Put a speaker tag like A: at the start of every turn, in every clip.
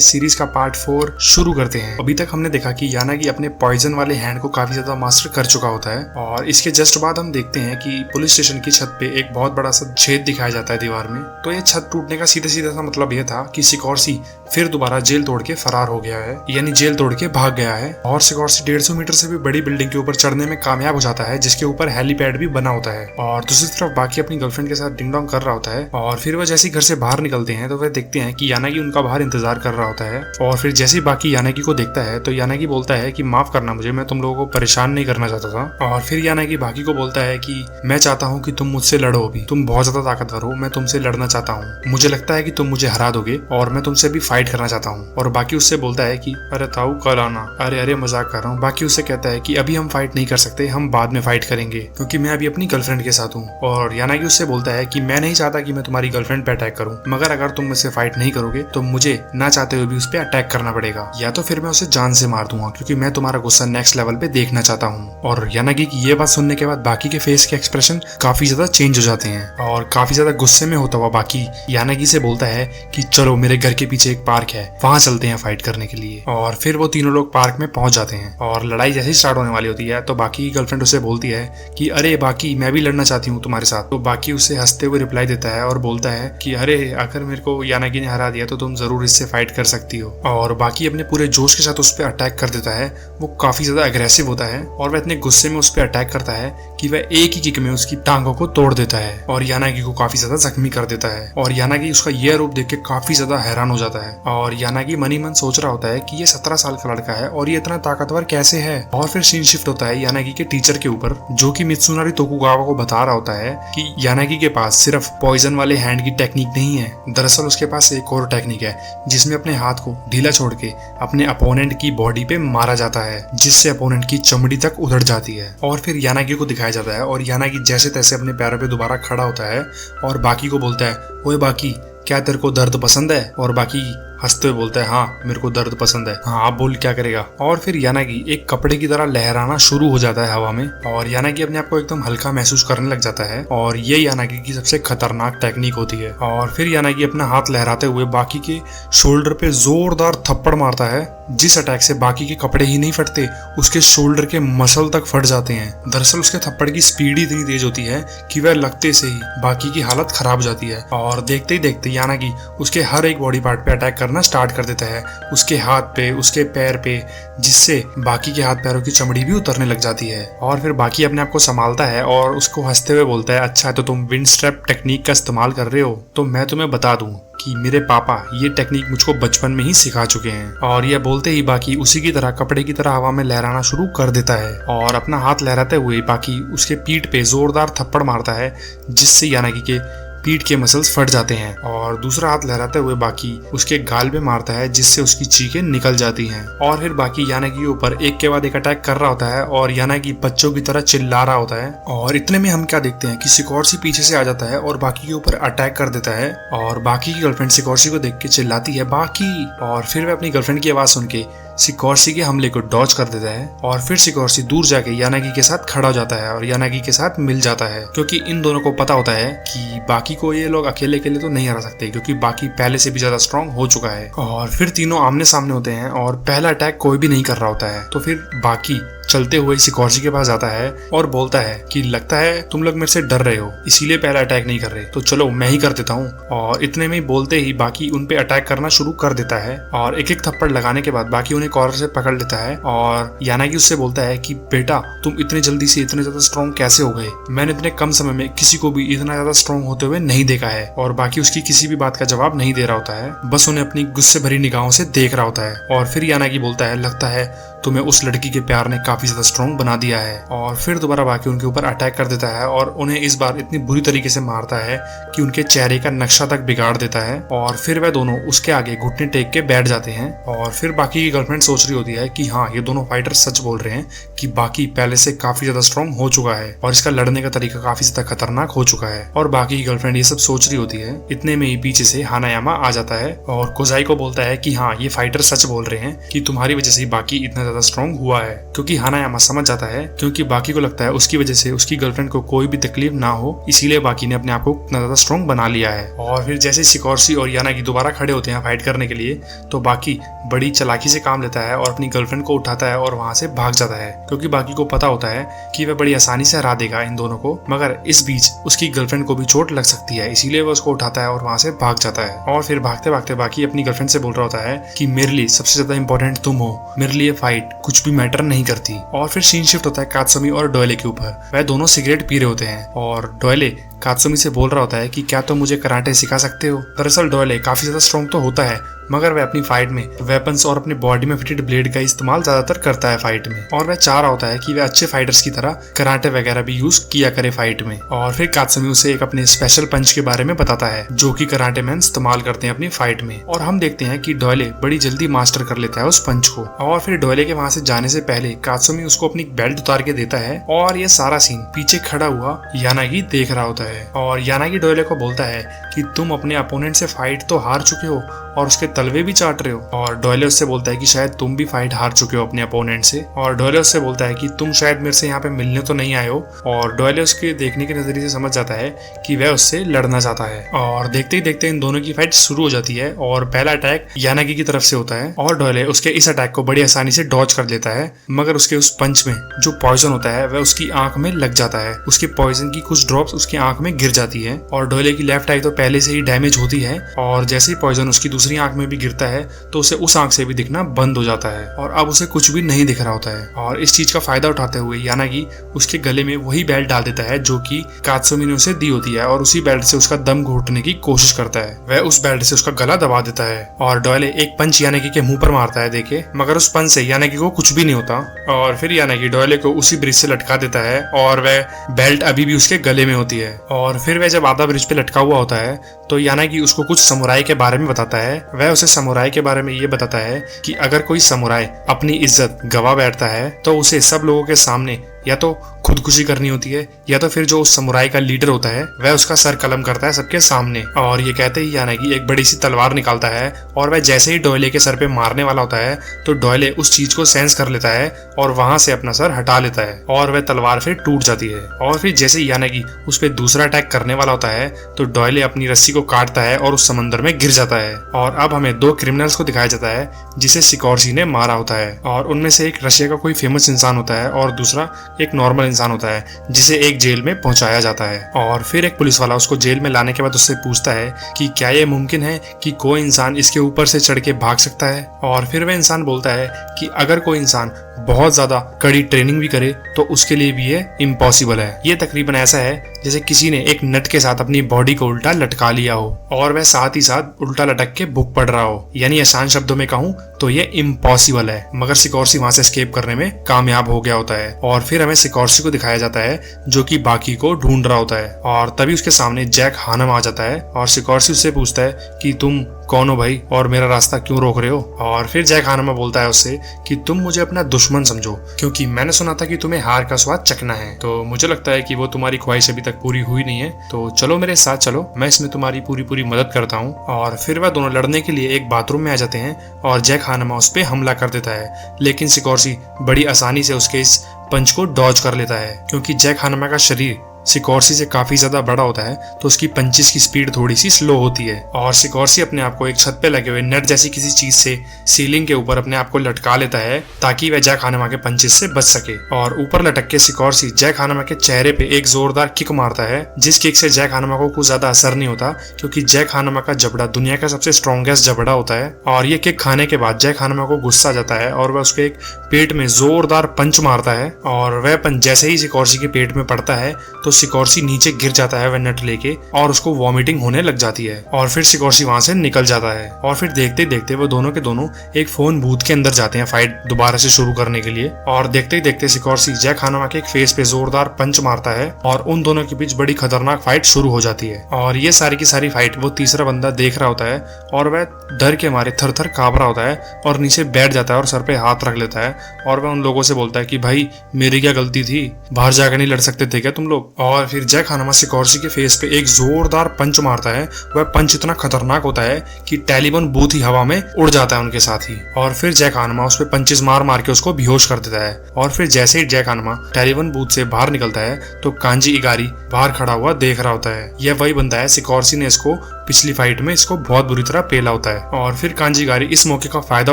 A: Series का part 4 शुरू करते हैं। अभी तक हमने देखा कि यानागी अपने पॉइजन वाले हैंड को काफी ज्यादा मास्टर कर चुका होता है और इसके जस्ट बाद हम देखते हैं कि पुलिस स्टेशन की छत पे एक बहुत बड़ा सा छेद दिखाया जाता है दीवार में। तो ये छत टूटने का सीधा सीधा सा मतलब यह था कि सिकोर्सी फिर दोबारा जेल तोड़ के फरार हो गया है, यानी जेल तोड़ के भाग गया है। और सिकोर्सी 150 मीटर से भी बड़ी बिल्डिंग के ऊपर चढ़ने में कामयाब हो जाता है, जिसके ऊपर हेलीपैड भी बना होता है। और दूसरी तरफ बाकी अपनी गर्लफ्रेंड के साथ डिंग डोंग कर रहा होता है और फिर वह जैसे घर से बाहर निकलते हैं तो वह देखते हैं कि यानागी उनका बाहर इंतजार कर रहा होता है। और फिर जैसे ही बाकी यानागी को देखता है तो यानागी बोलता है कि माफ करना मुझे, मैं तुम लोगों को परेशान नहीं करना चाहता था। और फिर यानागी बाकी को बोलता है कि मैं चाहता हूँ कि तुम मुझसे लड़ो, भी तुम बहुत ज्यादा ताकतवर हो, मैं तुमसे लड़ना चाहता हूँ, मुझे लगता है कि तुम मुझे हरा दोगे और मैं तुमसे भी फाइट करना चाहता हूँ। और बाकी उससे बोलता है कि अरे ताऊ कल आना, अरे मजाक कर रहा हूँ। बाकी उससे कहता है कि अभी हम फाइट नहीं कर सकते, हम बाद में फाइट करेंगे क्योंकि मैं अभी अपनी गर्लफ्रेंड के साथ हूँ। और यानागी उससे बोलता है कि मैं नहीं चाहता कि मैं तुम्हारी गर्लफ्रेंड पे अटैक करूँ, मगर अगर तुम मुझसे फाइट नहीं करोगे तो मुझे ना चाहते हुए भी उस पर अटैक करना पड़ेगा, या तो फिर मैं उसे जान से मार दूंगा क्योंकि मैं तुम्हारा गुस्सा नेक्स्ट लेवल पे देखना चाहता हूँ। और यानागी की ये बात सुनने के बाद बाकी के फेस के एक्सप्रेशन काफी ज्यादा चेंज हो जाते हैं और काफी ज्यादा गुस्से में होता हुआ बाकी यानागी से बोलता है कि चलो मेरे घर के पीछे एक पार्क है, वहां चलते हैं फाइट करने के लिए। और फिर वो तीनों लोग पार्क में पहुंच जाते हैं और लड़ाई जैसे ही स्टार्ट होने वाली होती है तो बाकी की गर्लफ्रेंड उसे बोलती है कि अरे बाकी मैं भी लड़ना चाहती हूँ तुम्हारे साथ। तो बाकी उसे हंसते हुए रिप्लाई देता है और बोलता है कि अरे अगर मेरे को यानागी ने हरा दिया तो तुम जरूर इससे फाइट कर सकती हो। और बाकी अपने पूरे जोश के साथ उस पर अटैक कर देता है। वो काफी ज्यादा अग्रेसिव होता है और वह इतने गुस्से में उस पर अटैक करता है कि वह एक ही किक में उसकी टांगों को तोड़ देता है और यानागी को काफी ज्यादा जख्मी कर देता है। और यानागी उसका यह रूप देख के काफी ज्यादा हैरान हो जाता है और यानागी मन ही मन सोच रहा होता है कि ये 17 साल का लड़का है और ये इतना ताकतवर कैसे है। और फिर सीन शिफ्ट होता है यानागी के टीचर के ऊपर, जो कि मित्सुनारी तोकुगावा को बता रहा होता है कि यानागी के पास सिर्फ पॉइजन वाले हैंड की टेक्निक नहीं है, दरअसल उसके पास एक और टेक्निक है जिसमें अपने हाथ को ढीला छोड़ के अपने अपोनेंट की बॉडी पे मारा जाता है, जिससे अपोनेंट की चमड़ी तक उधड़ जाती है। और फिर यानागी को दिखाया जाता है और यानागी जैसे तैसे अपने पैरों पे दोबारा खड़ा होता है और बाकी को बोलता है ओए बाकी क्या तेरे को दर्द पसंद है। और बाकी हंसते हुए बोलता है हाँ मेरे को दर्द पसंद है, हाँ आप बोल क्या करेगा। और फिर यानागी एक कपड़े की तरह लहराना शुरू हो जाता है हवा में और यानागी अपने आप को एकदम हल्का महसूस करने लग जाता है और ये यानागी की सबसे खतरनाक टेक्निक होती है। और फिर यानागी अपना हाथ लहराते हुए बाकी के शोल्डर पे जोरदार थप्पड़ मारता है, जिस अटैक से बाकी के कपड़े ही नहीं फटते, उसके शोल्डर के मसल तक फट जाते हैं। दरअसल उसके थप्पड़ की स्पीड ही इतनी तेज होती है कि वह लगते से ही बाकी की हालत खराब हो जाती है और देखते ही देखते यानागी उसके हर एक बॉडी पार्ट पे अटैक करना स्टार्ट कर देता है, उसके हाथ पे, उसके पैर पे, जिससे बाकी के हाथ पैरों की चमड़ी भी उतरने लग जाती है। और फिर बाकी अपने आप को संभालता है और उसको हंसते हुए बोलता है अच्छा तो तुम विंड स्ट्रैप टेक्निक का इस्तेमाल कर रहे हो, तो मैं तुम्हें बता दूं कि मेरे पापा ये टेक्निक मुझको बचपन में ही सिखा चुके हैं। और यह बोलते ही बाकी उसी की तरह कपड़े की तरह हवा में लहराना शुरू कर देता है और अपना हाथ लहराते हुए बाकी उसके पीठ पे जोरदार थप्पड़ मारता है, जिससे यानागी के पीठ के मसल्स फट जाते हैं। और दूसरा हाथ लहराते हुए बाकी उसके गाल पे मारता है, जिससे उसकी चीखें निकल जाती हैं। और फिर बाकी यानागी के ऊपर एक के बाद एक अटैक कर रहा होता है और यानागी बच्चों की तरह चिल्ला रहा होता है। और इतने में हम क्या देखते हैं कि सिकोर्सी पीछे से आ जाता है और बाकी के ऊपर अटैक कर देता है और बाकी की गर्लफ्रेंड सिकोर्सी को देख के चिल्लाती है बाकी। और फिर वह अपनी गर्लफ्रेंड की आवाज सुन के सिकोर्सी के हमले को डॉज कर देता है और फिर सिकोर्सी दूर जाके यानागी के साथ खड़ा हो जाता है और यानागी के साथ मिल जाता है, क्योंकि इन दोनों को पता होता है कि बाकी को ये लोग अकेले तो नहीं हरा सकते, क्योंकि बाकी पहले से भी ज्यादा स्ट्रांग हो चुका है। और फिर तीनों आमने सामने होते हैं और पहला अटैक कोई भी नहीं कर रहा होता है। तो फिर बाकी चलते हुए सिकोर्सी के पास जाता है और बोलता है कि लगता है तुम लोग मेरे से डर रहे हो, इसीलिए पहला अटैक नहीं कर रहे, तो चलो मैं ही कर देता हूँ। और इतने में बोलते ही बाकी उन पे अटैक करना शुरू कर देता है और एक एक थप्पड़ लगाने के बाद बाकी उन्हें कॉलर से पकड़ लेता है और यानागी उससे बोलता है कि बेटा तुम इतने जल्दी से इतने ज्यादा स्ट्रॉन्ग कैसे हो गए, मैंने इतने कम समय में किसी को भी इतना ज्यादा स्ट्रॉन्ग होते हुए नहीं देखा है। और बाकी उसकी किसी भी बात का जवाब नहीं दे रहा होता है, बस उन्हें अपनी गुस्से भरी निगाहों से देख रहा होता है। और फिर यानागी बोलता है लगता है तुम्हें उस लड़की के प्यार ने काफी ज्यादा स्ट्रॉन्ग बना दिया है। और फिर दोबारा बाकी उनके ऊपर अटैक कर देता है और उन्हें इस बार इतनी बुरी तरीके से मारता है कि उनके चेहरे का नक्शा तक बिगाड़ देता है। और फिर वह दोनों उसके आगे घुटने टेक के बैठ जाते हैं। और फिर बाकी की गर्लफ्रेंड सोच रही होती है कि हाँ ये दोनों फाइटर सच बोल रहे हैं कि बाकी पहले से काफी ज्यादा स्ट्रॉन्ग हो चुका है और इसका लड़ने का तरीका काफी ज्यादा खतरनाक हो चुका है। और बाकी की गर्लफ्रेंड ये सब सोच रही होती है, इतने में ही पीछे से हानायामा आ जाता है और कोजाई को बोलता है कि हाँ ये फाइटर सच बोल रहे हैं कि तुम्हारी वजह से बाकी इतना ज्यादा स्ट्रॉन्ग हुआ है, क्योंकि हानायामा समझ जाता है, क्योंकि बाकी को लगता है उसकी वजह से उसकी गर्लफ्रेंड को कोई भी तकलीफ ना हो, इसीलिए बाकी ने अपने आप को इतना ज्यादा स्ट्रॉन्ग बना लिया है। और फिर जैसे सिकोर्सी और यानागी दोबारा खड़े होते हैं फाइट करने के लिए, तो बाकी बड़ी चालाकी से काम लेता है और अपनी गर्लफ्रेंड को उठाता है और वहां से भाग जाता है, क्योंकि बाकी को पता होता है कि वह बड़ी आसानी से हरा देगा इन दोनों को, मगर इस बीच उसकी गर्लफ्रेंड को भी चोट लग सकती है, इसीलिए वह उसको उठाता है और वहां से भाग जाता है। और फिर भागते भागते बाकी अपनी गर्लफ्रेंड से बोल रहा होता है कि मेरे लिए सबसे ज्यादा इंपॉर्टेंट तुम हो, मेरे लिए फाइट कुछ भी मैटर नहीं करती। और फिर सीन शिफ्ट होता है कात्सुमी और डोयले के ऊपर। वह दोनों सिगरेट पी रहे होते हैं और डोयले कात्सुमी से बोल रहा होता है कि क्या तुम मुझे कराटे सिखा सकते हो। दरअसल डोयले काफी ज्यादा स्ट्रॉन्ग तो होता है, मगर वह अपनी फाइट में वेपन्स और अपनी बॉडी में फिटेड ब्लेड का इस्तेमाल ज्यादातर करता है फाइट में, और वह चाह रहा होता है कि वह अच्छे फाइटर्स की तरह कराटे वगैरह भी यूज किया करे फाइट में। और फिर कात्सुमी उसे एक अपने स्पेशल पंच के बारे में बताता है जो कि कराटे मैन इस्तेमाल करते हैं अपनी फाइट में, और हम देखते हैं कि डोयले बड़ी जल्दी मास्टर कर लेता है उस पंच को। और फिर डोयले के वहां से जाने से पहले कात्सुमी उसको अपनी बेल्ट उतार के देता है, और ये सारा सीन पीछे खड़ा हुआ यानागी देख रहा होता है। और यानागी डोयले को बोलता है कि तुम अपने अपोनेंट से फाइट तो हार चुके हो और उसके तलवे भी चाट रहे हो। और डोयले उससे बोलता है कि शायद तुम भी फाइट हार चुके हो अपने अपोनेंट से। और डोयले उससे बोलता है कि तुम शायद मेरे से यहाँ पे मिलने तो नहीं आए हो। और डोयले उसके देखने के नजरिए से समझ जाता है कि वह उससे लड़ना चाहता है। और देखते ही देखते इन दोनों की फाइट शुरू हो जाती है, और पहला अटैक यानागी की तरफ से होता है और डोयले उसके इस अटैक को बड़ी आसानी से डॉज कर लेता है, मगर उसके उस पंच में जो पॉइजन होता है वह उसकी आंख में लग जाता है। उसके पॉइजन की कुछ ड्रॉप्स उसकी आंख में गिर जाती है, और डोयले की लेफ्ट आई तो पहले से ही डैमेज होती है, और जैसे ही पॉइजन उसकी दूसरी आंख में भी गिरता है तो उसे उस आंख से भी दिखना बंद हो जाता है, और अब उसे कुछ भी नहीं दिख रहा होता है। और इस चीज का फायदा उठाते हुए यानागी उसके गले में वही बेल्ट डाल देता है जो कि कात्सुमी ने उसे दी होती है, और उसी बेल्ट से उसका दम घोटने की कोशिश करता है। वह उस बेल्ट से उसका गला दबा देता है, और डोयले एक पंच यानागी के मुंह पर मारता है देखे, मगर उस पंच से यानागी को कुछ भी नहीं होता। और फिर यानागी डोयले को उसी ब्रिज से लटका देता है, और वह बेल्ट अभी भी उसके गले में होती है। और फिर वह जब आधा ब्रिज पे लटका हुआ होता है तो यानागी उसको कुछ समुराई के बारे में बताता है। वह उसे समुराई के बारे में ये बताता है कि अगर कोई समुराई अपनी इज्जत गवा बैठता है तो उसे सब लोगों के सामने या तो खुदकुशी करनी होती है, या तो फिर जो उस समुराई का लीडर होता है वह उसका सर कलम करता है सबके सामने। और ये कहते ही यानागी एक बड़ी सी तलवार निकालता है, और वह जैसे ही डोयले के सर पे मारने वाला होता है तो डोयले उस चीज को सेंस कर लेता है और वहां से अपना सर हटा लेता है, और वह तलवार फिर टूट जाती है। और फिर जैसे ही यानागी उस पर दूसरा अटैक करने वाला होता है तो डोयले अपनी रस्सी को काटता है और उस समंदर में गिर जाता है। और अब हमें दो क्रिमिनल्स को दिखाया जाता है जिसे सिकोर्सी ने मारा होता है, और उनमें से एक रशिया का कोई फेमस इंसान होता है और दूसरा एक नॉर्मल इंसान होता है जिसे एक जेल में पहुंचाया जाता है। और फिर एक पुलिस वाला उसको जेल में लाने के बाद उससे पूछता है कि क्या ये मुमकिन है कि कोई इंसान इसके ऊपर से चढ़ के भाग सकता है। और फिर वह इंसान बोलता है कि अगर कोई इंसान बहुत ज्यादा कड़ी ट्रेनिंग भी करे तो उसके लिए भी ये इम्पॉसिबल है। ये तकरीबन ऐसा है जैसे किसी ने एक नट के साथ अपनी बॉडी को उल्टा लटका लिया हो और वह साथ ही साथ उल्टा लटक के भूख पड़ रहा हो। यानी आसान शब्दों में कहूँ तो ये इम्पॉसिबल है, मगर सिकोर्सी वहां से एस्केप करने में कामयाब हो गया होता है। और फिर हमें सिकोर्सी को दिखाया जाता है जो कि बाकी को ढूंढ रहा होता है, और तभी उसके सामने जैक हानम आ जाता है और सिकोर्सी उससे पूछता है कि तुम कौन हो भाई और मेरा रास्ता क्यों रोक रहे हो। और फिर जैक हानमा बोलता है उससे कि तुम मुझे अपना दुश्मन समझो क्योंकि मैंने सुना था कि तुम्हें हार का स्वाद चखना है, तो मुझे लगता है कि वो तुम्हारी ख्वाहिश अभी तक पूरी हुई नहीं है, तो चलो मेरे साथ चलो, मैं इसमें तुम्हारी पूरी मदद करता हूँ। और फिर वह दोनों लड़ने के लिए एक बाथरूम में आ जाते हैं और जैक हानमा उस पर हमला कर देता है, लेकिन सिकोर्सी बड़ी आसानी से उसके इस पंच को डॉज कर लेता है। क्योंकि जैक हानमा का शरीर सिकोर्सी से काफी ज्यादा बड़ा होता है तो उसकी पंचेस की स्पीड थोड़ी सी स्लो होती है, और सिकोर्सी अपने आप को एक छत पे लगे हुए नेट जैसी किसी चीज से सीलिंग के ऊपर अपने आप को लटका लेता है ताकि वह जैक हानमा के पंचेस से बच सके। और ऊपर लटक के सिकोर्सी जैक हानमा के चेहरे पे एक जोरदार किक मारता है, जिस किक से जैक हानमा को कुछ ज्यादा असर नहीं होता क्योंकि जैक हानमा का जबड़ा दुनिया का सबसे स्ट्रॉन्गेस्ट जबड़ा होता है। और ये किक खाने के बाद जैक हानमा को गुस्सा आ जाता है और वह उसके एक पेट में जोरदार पंच मारता है, और वह पंच जैसे ही सिकोर्सी के पेट में पड़ता है तो सिकोर्सी नीचे गिर जाता है वह नट लेके, और उसको वॉमिटिंग होने लग जाती है। और फिर सिकोर्सी वहां से निकल जाता है, और फिर देखते देखते वो दोनों के दोनों एक फोन बूथ के अंदर जाते हैं फाइट दोबारा से शुरू करने के लिए। और देखते ही देखते सिकोर्सी जैक हानमा के एक फेस पे जोरदार पंच मारता है और उन दोनों के बीच बड़ी खतरनाक फाइट शुरू हो जाती है। और ये सारी की सारी फाइट वो तीसरा बंदा देख रहा होता है और वह डर के मारे थर थर कांप रहा होता है और नीचे बैठ जाता है और सर पे हाथ रख लेता है, और वह उन लोगों से बोलता है कि भाई मेरी क्या गलती थी, बाहर जाकर नहीं लड़ सकते थे क्या तुम लोग। और फिर जैक हानमा सिकोर्सी के फेस पे एक जोरदार पंच मारता है। वह पंच इतना खतरनाक होता है कि टेलीफोन बूथ ही हवा में उड़ जाता है उनके साथ ही। और फिर जैक हानमा उस पे पंचेस मार मार के उसको बेहोश कर देता है। और फिर जैसे ही जैक हानमा टेलीफोन बूथ से बाहर निकलता है तो कांजी इगारी बाहर खड़ा हुआ देख रहा होता है। यह वही बंदा है सिकोर्सी ने इसको पिछली फाइट में इसको बहुत बुरी तरह पेला होता है। और फिर कांजी इगारी इस मौके का फायदा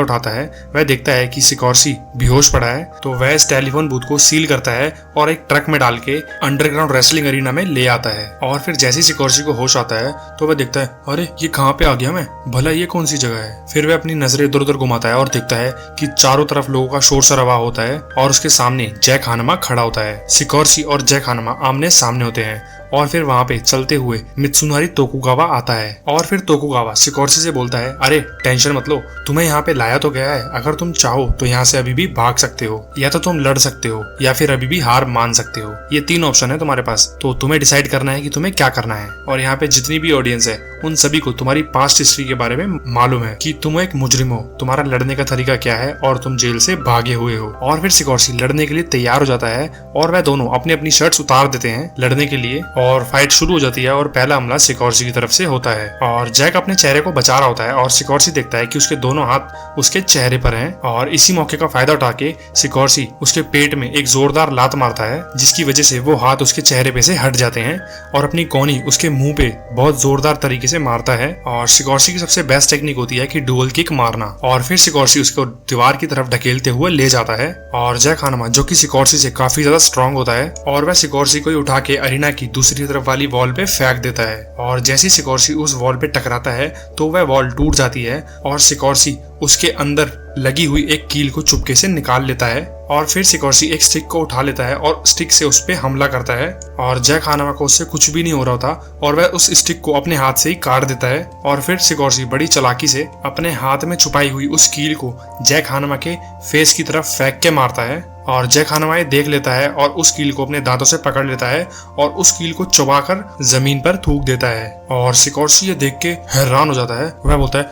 A: उठाता है। वह देखता है कि सिकोर्सी बेहोश पड़ा है तो वह इस टेलीफोन बूथ को सील करता है और एक ट्रक में डाल के अंडरग्राउंड रेसलिंग अरीना में ले आता है। और फिर जैसे ही सिकोर्सी को होश आता है तो वह देखता है, अरे ये कहाँ पे आ गया मैं, भला ये कौन सी जगह है। फिर वह अपनी नजरें इधर उधर घुमाता है और देखता है कि चारों तरफ लोगों का शोर शराबा होता है और उसके सामने जैक हानमा खड़ा होता है। सिकोर्सी और जैक हानमा आमने सामने होते हैं। और फिर वहाँ पे चलते हुए मित्सुनारी तोकुगावा आता है। और फिर तोकुगावा सिकोर्सी से बोलता है, अरे टेंशन मत लो, तुम्हें यहाँ पे लाया तो गया है, अगर तुम चाहो तो यहाँ से अभी भी भाग सकते हो, या तो तुम लड़ सकते हो, या फिर अभी भी हार मान सकते हो। ये 3 ऑप्शन है तुम्हारे पास, तो तुम्हें डिसाइड करना है कि तुम्हें क्या करना है। और यहाँ पे जितनी भी ऑडियंस है उन सभी को तुम्हारी पास्ट हिस्ट्री के बारे में मालूम है कि तुम एक मुजरिम हो, तुम्हारा लड़ने का तरीका क्या है और तुम जेल से भागे हुए हो। और फिर सिकोर्सी लड़ने के लिए तैयार हो जाता है और वह दोनों अपनी अपनी शर्ट्स उतार देते हैं लड़ने के लिए और फाइट शुरू हो जाती है। और पहला हमला सिकोर्सी की तरफ से होता है और जैक अपने चेहरे को बचा रहा होता है और सिकोर्सी देखता है कि उसके दोनों हाथ उसके चेहरे पर हैं। और इसी मौके का फायदा उठा के सिकोर्सी उसके पेट में एक जोरदार लात मारता है, जिसकी वजह से वो हाथ उसके चेहरे पे से हट जाते हैं और अपनी कोनी उसके मुंह पे बहुत जोरदार तरीके से मारता है। और सिकोर्सी की सबसे बेस्ट टेक्निक होती है कि डुअल किक मारना। और फिर सिकोर्सी उसको दीवार की तरफ ढकेलते हुए ले जाता है और जैक हानमा जो कि सिकोर्सी से काफी ज्यादा स्ट्रांग होता है और वह सिकोर्सी को उठा के अरीना की दूसरी तरफ वाली वॉल पे फेंक देता है। और जैसे ही सिकोर्सी उस वॉल पे टकराता है तो वह वॉल टूट जाती है और सिकोर्सी उसके अंदर लगी हुई एक कील को चुपके से निकाल लेता है। और फिर सिकोर्सी एक स्टिक को उठा लेता है और स्टिक से उस पे हमला करता है। और जैक हानमा को उससे कुछ भी नहीं हो रहा था और वह उस स्टिक को अपने हाथ से ही काट देता है। और फिर सिकोर्सी बड़ी चालाकी से अपने हाथ में छुपाई हुई उस कील को जैक हानमा के फेस की तरफ फेंक के मारता है। और जैक हानमा ये देख लेता है और उस कील को अपने दांतों से पकड़ लेता है और उस कील को चबाकर जमीन पर थूक देता है। और सिकोर्सी ये देख के हैरान हो जाता है। वह बोलता है,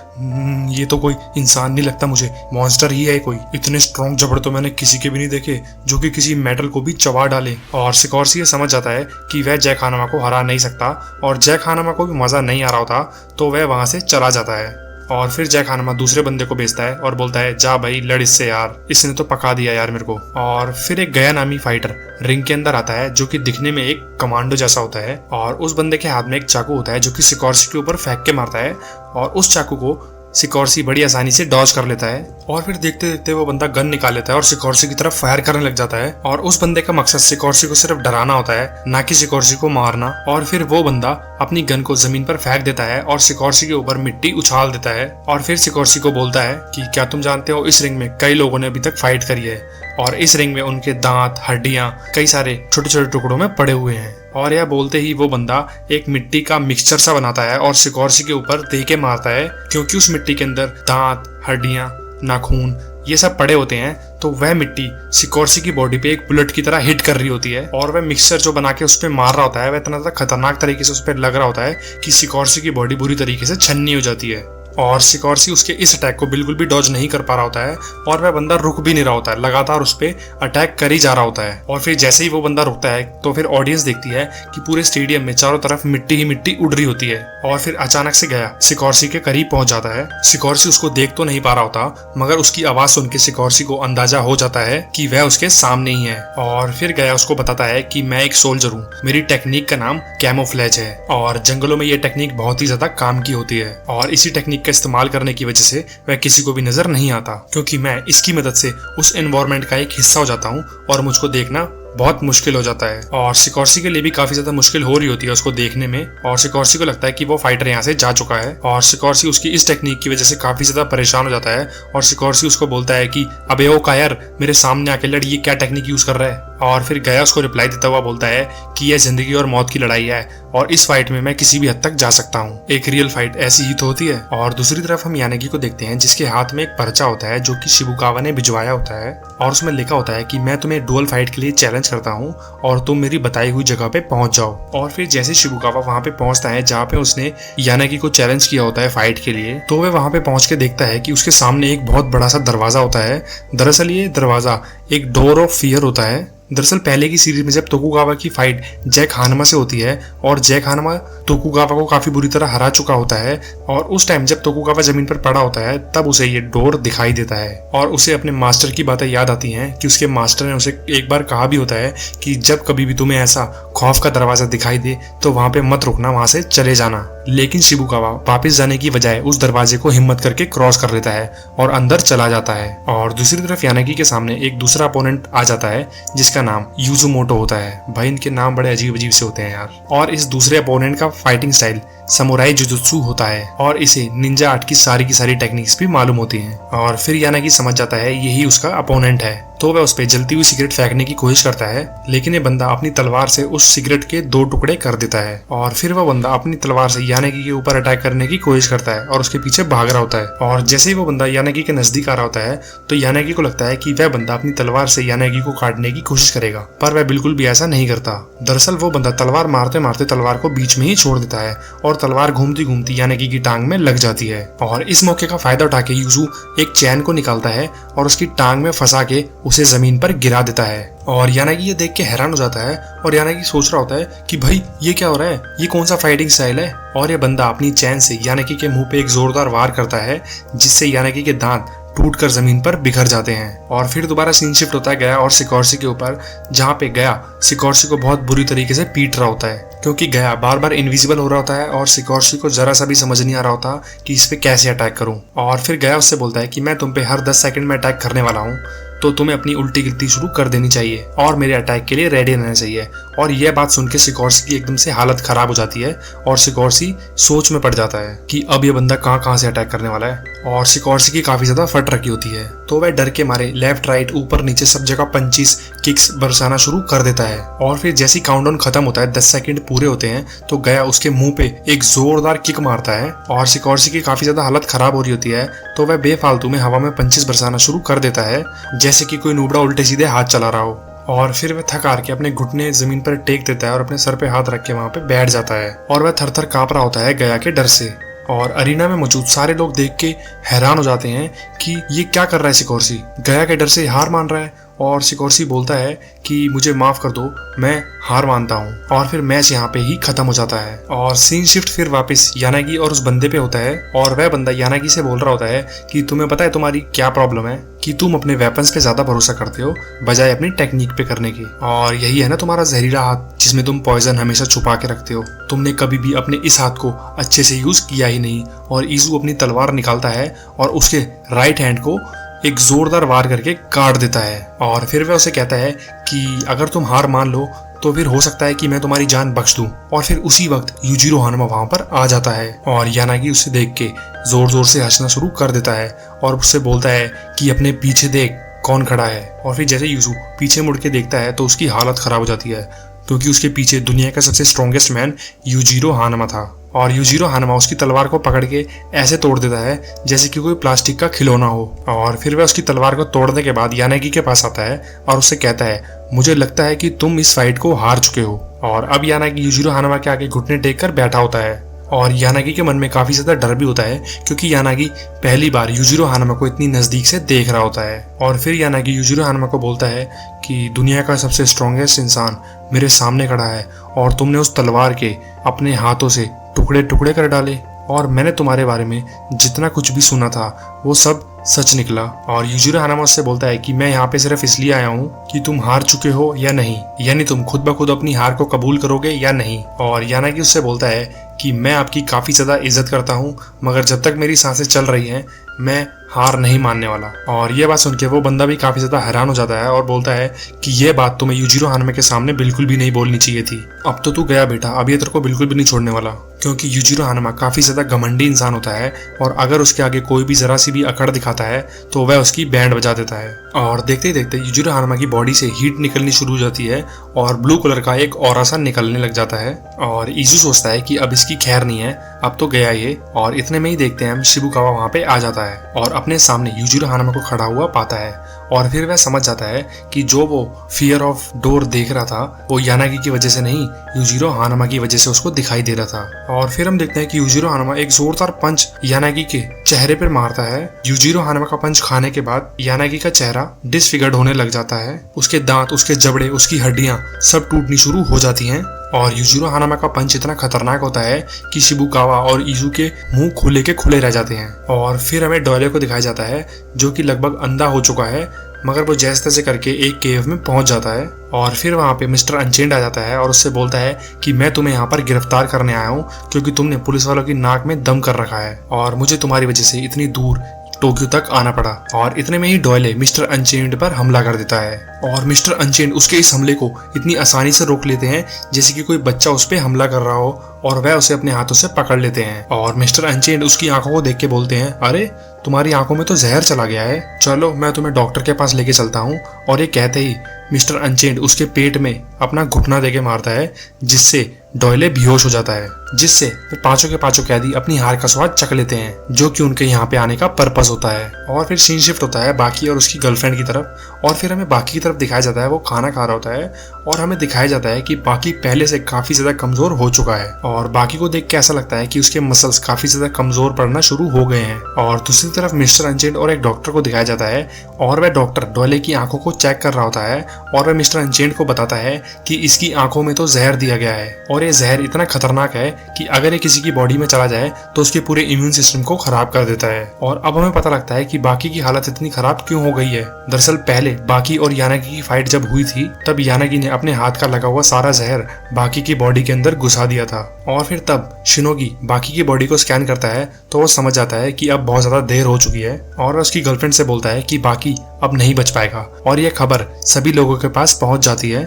A: ये तो कोई इंसान नहीं लगता मुझे, मॉन्स्टर ही है कोई। इतने स्ट्रॉन्ग जबड़ तो मैंने किसी के भी नहीं देखे जो कि किसी मेटल को भी चबा डाले। और सिकोर्सी ये समझ जाता है कि वह जैक हानमा को हरा नहीं सकता और जैक हानमा को भी मजा नहीं आ रहा होता, तो वह वहां से चला जाता है। और फिर जैक हानमा दूसरे बंदे को भेजता है और बोलता है, जा भाई लड़ इससे यार, इसने तो पका दिया यार मेरे को। और फिर एक गया नामी फाइटर रिंग के अंदर आता है जो कि दिखने में एक कमांडो जैसा होता है और उस बंदे के हाथ में एक चाकू होता है जो कि सिकोर्सी के ऊपर फेंक के मारता है और उस चाकू को सिकोर्सी बड़ी आसानी से डॉज कर लेता है। और फिर देखते देखते वो बंदा गन निकाल लेता है और सिकोर्सी की तरफ फायर करने लग जाता है। और उस बंदे का मकसद सिकोर्सी को सिर्फ डराना होता है, ना कि सिकोर्सी को मारना। और फिर वो बंदा अपनी गन को जमीन पर फेंक देता है और सिकोर्सी के ऊपर मिट्टी उछाल देता है। और फिर सिकोर्सी को बोलता है कि क्या तुम जानते हो इस रिंग में कई लोगों ने अभी तक फाइट करी है और इस रिंग में उनके दांत, हड्डियां कई सारे छोटे छोटे टुकड़ों में पड़े हुए हैं। और यह बोलते ही वो बंदा एक मिट्टी का मिक्सचर सा बनाता है और सिकोर्सी के ऊपर दे के मारता है, क्योंकि उस मिट्टी के अंदर दांत, हड्डियां, नाखून ये सब पड़े होते हैं। तो वह मिट्टी सिकोर्सी की बॉडी पे एक बुलेट की तरह हिट कर रही होती है और वह मिक्सचर जो बना के उस पर मार रहा होता है वह इतना ज्यादा खतरनाक तरीके से उस पर लग रहा होता है कि सिकोर्सी की बॉडी बुरी तरीके से छन्नी हो जाती है। और सिकोर्सी उसके इस अटैक को बिल्कुल भी डॉज नहीं कर पा रहा होता है और वह बंदा रुक भी नहीं रहा होता है, लगातार उस पे अटैक कर ही जा रहा होता है। और फिर जैसे ही वो बंदा रुकता है तो फिर ऑडियंस देखती है कि पूरे स्टेडियम में चारों तरफ मिट्टी ही मिट्टी उड़ रही होती है। और फिर अचानक से गया सिकोर्सी के करीब पहुंच जाता है। सिकोर्सी उसको देख तो नहीं पा रहा होता, मगर उसकी आवाज सुन के सिकोर्सी को अंदाजा हो जाता है कि वह उसके सामने ही है। और फिर गया उसको बताता है कि मैं एक सोल्जर हूँ, मेरी टेक्निक का नाम कैमोफ्लेज है और जंगलों में ये टेक्निक बहुत ही ज्यादा काम की होती है और इसी टेक्निक का इस्तेमाल करने की वजह से वह किसी को भी नजर नहीं आता, क्योंकि मैं इसकी मदद से उस एनवायरनमेंट का एक हिस्सा हो जाता हूँ और मुझको देखना बहुत मुश्किल हो जाता है। और सिकोर्सी के लिए भी काफी ज्यादा मुश्किल हो रही होती है उसको देखने में और सिकोर्सी को लगता है कि वो फाइटर यहाँ से जा चुका है और सिकोर्सी उसकी इस टेक्निक की वजह से काफी ज्यादा परेशान हो जाता है। और सिकोर्सी उसको बोलता है कि अबे ओ कायर, मेरे सामने आके लड़, ये क्या टेक्निक यूज कर रहा है। और फिर गया उसको रिप्लाई देता हुआ बोलता है कि यह जिंदगी और मौत की लड़ाई है और इस फाइट में मैं किसी भी हद तक जा सकता हूँ। एक रियल फाइट ऐसी ही तो होती है। और दूसरी तरफ हम यानागी को देखते हैं जिसके हाथ में एक पर्चा होता है जो कि शिबुकावा ने भिजवाया होता है और उसमें लिखा होता है कि मैं तुम्हें डुअल फाइट के लिए चैलेंज करता हूँ और तुम मेरी बताई हुई जगह पे पहुंच जाओ। और फिर जैसे शिबुकावा वहां पे पहुंचता है जहाँ पे उसने यानागी को चैलेंज किया होता है फाइट के लिए, तो वह वहां पे पहुंच के देखता है कि उसके सामने एक बहुत बड़ा सा दरवाजा होता है। दरअसल ये दरवाजा एक डोर ऑफ फियर होता है दरअसल पहले की सीरीज में जब तोकुगावा की फाइट जैक हानमा से होती है और जैक हानमा तोकुगावा को काफी बुरी तरह हरा चुका होता है, और उस टाइम जब तोकुगावा जमीन पर पड़ा होता है तब उसे ये डोर दिखाई देता है और उसे अपने मास्टर की बातें याद आती हैं कि उसके मास्टर ने उसे एक बार कहा भी होता है कि जब कभी भी तुम्हें ऐसा खौफ का दरवाजा दिखाई दे तो वहां पे मत रुकना, वहां से चले जाना। लेकिन शिबुकावा वापस जाने की बजाय उस दरवाजे को हिम्मत करके क्रॉस कर लेता है और अंदर चला जाता है। और दूसरी तरफ यानागी के सामने एक दूसरा अपोनेंट आ जाता है जिसका नाम यूजुमोटो होता है। भाई इनके नाम बड़े अजीब अजीब से होते हैं यार। और इस दूसरे अपोनेंट का फाइटिंग स्टाइल समुराई जुजुत्सु होता है और इसे निंजा आर्ट की सारी टेक्निक्स भी मालूम होती हैं। और फिर यानागी समझ जाता है यही उसका अपोनेंट है, तो वह उस पे जलती हुई सिगरेट फेंकने की कोशिश करता है, लेकिन ये बंदा अपनी तलवार से उस सिगरेट के 2 टुकड़े कर देता है। और फिर वह बंदा अपनी तलवार से यानागी के ऊपर अटैक करने की कोशिश करता है और उसके पीछे भाग रहा होता है। और जैसे ही वो बंदा यानागी के नजदीक आ रहा होता है तो यानागी को लगता है कि वह बंदा अपनी तलवार से यानागी को काटने की कोशिश करेगा, पर वह बिल्कुल भी ऐसा नहीं करता। दरअसल वो बंदा तलवार मारते मारते तलवार को बीच में ही छोड़ देता है और तलवार घूमती घूमती यानागी की टांग में लग जाती है। और इस मौके का फायदा उठा के यूजू एक चैन को निकालता है और उसकी टांग में फंसा के उसे जमीन पर गिरा देता है। और यानागी ये देख के हैरान हो जाता है और यानागी सोच रहा होता है कि भाई ये क्या हो रहा है, ये कौन सा फाइटिंग स्टाइल है। और ये बंदा अपनी चैन से यानागी के मुंह पे एक जोरदार वार करता है जिससे यानागी के दांत टूटकर जमीन पर बिखर जाते हैं। और फिर दोबारा सीन शिफ्ट होता है गया और सिकोर्सी के ऊपर, जहाँ पे गया सिकोर्सी को बहुत बुरी तरीके से पीट रहा होता है क्योंकि गया बार बार इनविजिबल हो रहा होता है और सिकोर्सी को जरा सा भी समझ नहीं आ रहा होता कि इस पे कैसे अटैक करूं। और फिर गया उससे बोलता है कि मैं तुम पे हर 10 सेकंड में अटैक करने वाला हूँ, तो तुम्हें अपनी उल्टी गिनती शुरू कर देनी चाहिए और मेरे अटैक के लिए रेडी रहना चाहिए। और यह बात सुन के सिकोर्सी की एकदम से हालत खराब हो जाती है और सिकोर्सी सोच में पड़ जाता है कि अब ये बंदा कहाँ से अटैक करने वाला है। और सिकोर्सी की काफी ज्यादा फट रखी होती है, तो वह डर के मारे लेफ्ट राइट ऊपर नीचे सब जगह पंचीज किक्स बरसाना शुरू कर देता है। और फिर जैसी काउंटडाउन खत्म होता है, 10 सेकंड पूरे होते हैं, तो गया उसके मुंह पे एक जोरदार किक मारता है और सिकोर्सी की काफी ज्यादा हालत खराब हो रही होती है, तो वह बेफालतू में हवा में पंचीज बरसाना शुरू कर देता है जैसे कि कोई नुबड़ा उल्टे सीधे हाथ चला रहा हो। और फिर वह थक हार के अपने घुटने जमीन पर टेक देता है और अपने सर पे हाथ रख के वहां पे बैठ जाता है और वह थर थर कांप रहा होता है गया के डर से। और अरीना में मौजूद सारे लोग देख के हैरान हो जाते हैं कि ये क्या कर रहा है सिकोर्सी, गया के डर से हार मान रहा है। और सिकोर्सी बोलता है कि मुझे माफ कर दो, मैं हार मानता हूँ। और फिर मैच यहाँ पे ही खत्म हो जाता है और सीन शिफ्ट फिर वापस यानागी और उस बंदे पे होता है और वह बंदा यानागी से बोल रहा होता है कि तुम्हें पता है तुम्हारी क्या प्रॉब्लम है, कि तुम अपने वेपन्स पे ज्यादा भरोसा करते हो बजाय अपनी टेक्निक पे करने की। और यही है ना तुम्हारा जहरीला हाथ जिसमें तुम पॉइजन हमेशा छुपा के रखते हो। तुमने कभी भी अपने इस हाथ को अच्छे से यूज किया ही नहीं। और ईजू अपनी तलवार निकालता है और उसके राइट हैंड को एक जोरदार वार करके काट देता है। और फिर वह उसे कहता है कि अगर तुम हार मान लो तो फिर हो सकता है कि मैं तुम्हारी जान बख्श दूं। और फिर उसी वक्त यूजिरो हानमा वहां पर आ जाता है और यानागी उसे देख के जोर जोर से हंसना शुरू कर देता है और उससे बोलता है कि अपने पीछे देख कौन खड़ा है। और फिर जैसे यूजू पीछे मुड़ के देखता है तो उसकी हालत खराब हो जाती है क्योंकि उसके पीछे दुनिया का सबसे स्ट्रॉन्गेस्ट मैन यूजिरो हानमा था। और यूजिरो हानमा उसकी तलवार को पकड़ के ऐसे तोड़ देता है जैसे कि कोई प्लास्टिक का खिलौना हो। और फिर वह उसकी तलवार को तोड़ने के बाद यानागी के पास आता है और उससे कहता है मुझे लगता है कि तुम इस फाइट को हार चुके हो। और अब यानागी यूजिरो हानमा के आगे घुटने टेक कर बैठा होता है और यानागी के मन में काफी ज्यादा डर भी होता है क्योंकि यानागी पहली बार यूजिरो हानमा को इतनी नजदीक से देख रहा होता है। और फिर यानागी यूजिरो हानमा को बोलता है कि दुनिया का सबसे स्ट्रॉन्गेस्ट इंसान मेरे सामने खड़ा है और तुमने उस तलवार के अपने हाथों से टुकड़े टुकड़े कर डाले और मैंने तुम्हारे बारे में जितना कुछ भी सुना था वो सब सच निकला। और यूजिरो हानमा उससे बोलता है कि मैं यहाँ पे सिर्फ इसलिए आया हूँ कि तुम हार चुके हो या नहीं, यानी तुम खुद ब खुद अपनी हार को कबूल करोगे या नहीं। और यानागी उससे बोलता है कि मैं आपकी काफी ज्यादा इज्जत करता हूँ मगर जब तक मेरी सांसें चल रही हैं मैं हार नहीं मानने वाला। और ये बात सुन के वो बंदा भी काफी ज्यादा हैरान हो जाता है और बोलता है कि ये बात तुम्हें यूजिरो हानमा के सामने बिल्कुल भी नहीं बोलनी चाहिए थी। अब तो तू गया बेटा, अब ये तेरे को बिल्कुल भी नहीं छोड़ने वाला, क्योंकि यूजिरो हानमा काफी ज्यादा घमंडी इंसान होता है और अगर उसके आगे कोई भी जरा सी भी अकड़ दिखाता है तो वह उसकी बैंड बजा देता है। और देखते ही देखते यूजिरो हानमा की बॉडी से हीट निकलनी शुरू हो जाती है और ब्लू कलर का एक ऑरा सा निकलने लग जाता है। और ईजू सोचता है कि अब इसकी खैर नहीं है, अब तो गया ये। और इतने में ही देखते हैं हम शिबुकावा वहां पे आ जाता है और अपने सामने यूजिरो हानमा को खड़ा हुआ पाता है। और फिर वह समझ जाता है कि जो वो फियर ऑफ डोर देख रहा था वो यानागी की वजह से नहीं, यूजिरो हानमा की वजह से उसको दिखाई दे रहा था। और फिर हम देखते हैं कि यूजिरो हानामा एक जोरदार पंच यानागी के चेहरे पर मारता है। यूजिरो हानामा का पंच खाने के बाद यानागी का चेहरा डिसफिगर्ड होने लग जाता है। उसके दांत, उसके जबड़े, उसकी हड्डियां सब टूटनी शुरू हो जाती हैं। और यूजिरो हानामा का पंच इतना खतरनाक होता है कि शिबुकावा और इजू के मुंह खुले के खुले रह जाते हैं। और फिर हमें डोयले को दिखाया जाता है जो कि लगभग अंधा हो चुका है, मगर वो जैसे तैसे करके एक केव में पहुंच जाता है। और फिर वहां पे मिस्टर अनचेंड आ जाता है और उससे बोलता है कि मैं तुम्हें यहाँ पर गिरफ्तार करने आया हूँ क्योंकि तुमने पुलिस वालों की नाक में दम कर रखा है और मुझे तुम्हारी वजह से इतनी दूर टोक्यो तक आना पड़ा। और इतने में ही डोयले मिस्टर अनचेंड पर हमला कर देता है और मिस्टर अनचेंड उसके इस हमले को इतनी आसानी से रोक लेते हैं जैसे कि कोई बच्चा उस पर हमला कर रहा हो और वह उसे अपने हाथों से पकड़ लेते हैं। और मिस्टर अनचेंड उसकी आंखों को देख के बोलते हैं, अरे तुम्हारी आंखों में तो जहर चला गया है, चलो मैं तुम्हें डॉक्टर के पास लेके चलता हूँ। और ये कहते ही मिस्टर अनचेंड उसके पेट में अपना घुटना देके मारता है जिससे डोयले बेहोश हो जाता है, जिससे पांचों के पांचों कैदी अपनी हार का स्वाद चख लेते हैं जो कि उनके यहाँ पे आने का पर्पस होता है। और फिर सीन शिफ्ट होता है बाकी और उसकी गर्लफ्रेंड की तरफ और फिर हमें बाकी की तरफ दिखाया जाता है वो खाना खा रहा होता है और हमें दिखाया जाता है कि बाकी पहले से काफी ज्यादा कमजोर हो चुका है और बाकी को देख के ऐसा लगता है कि उसके मसल्स काफी ज्यादा कमजोर पड़ना शुरू हो गए हैं। और दूसरी तरफ मिस्टर अनचेंड और एक डॉक्टर को दिखाया जाता है और वह डॉक्टर डोयले की आंखों को चेक कर रहा होता है और वह मिस्टर अनचेंड को बताता है कि इसकी आंखों में तो जहर दिया गया है और ये जहर इतना खतरनाक है कि अगर ये किसी की बॉडी में चला जाए तो उसके पूरे इम्यून सिस्टम को खराब कर देता है। और अब हमें पता लगता है कि बाकी की हालत इतनी खराब क्यों हो गई है। दरअसल पहले बाकी और यानागी की फाइट जब हुई थी तब यानागी ने अपने हाथ का लगा हुआ सारा जहर बाकी की बॉडी के अंदर घुसा दिया था और फिर तब शिनोगी बाकी की बॉडी को स्कैन करता है तो वो समझ जाता है कि अब बहुत ज्यादा देर हो चुकी है और उसकी गर्लफ्रेंड से बोलता है कि बाकी अब नहीं बच पाएगा और यह खबर सभी लोगों के पास पहुंच जाती है।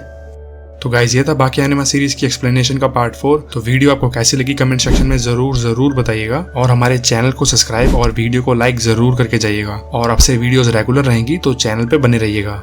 A: तो गाइज ये था बाकी एनिमे सीरीज की एक्सप्लेनेशन का पार्ट 4। तो वीडियो आपको कैसी लगी कमेंट सेक्शन में जरूर बताइएगा और हमारे चैनल को सब्सक्राइब और वीडियो को लाइक जरूर करके जाइएगा और आपसे वीडियोस रेगुलर रहेंगी तो चैनल पे बने रहिएगा।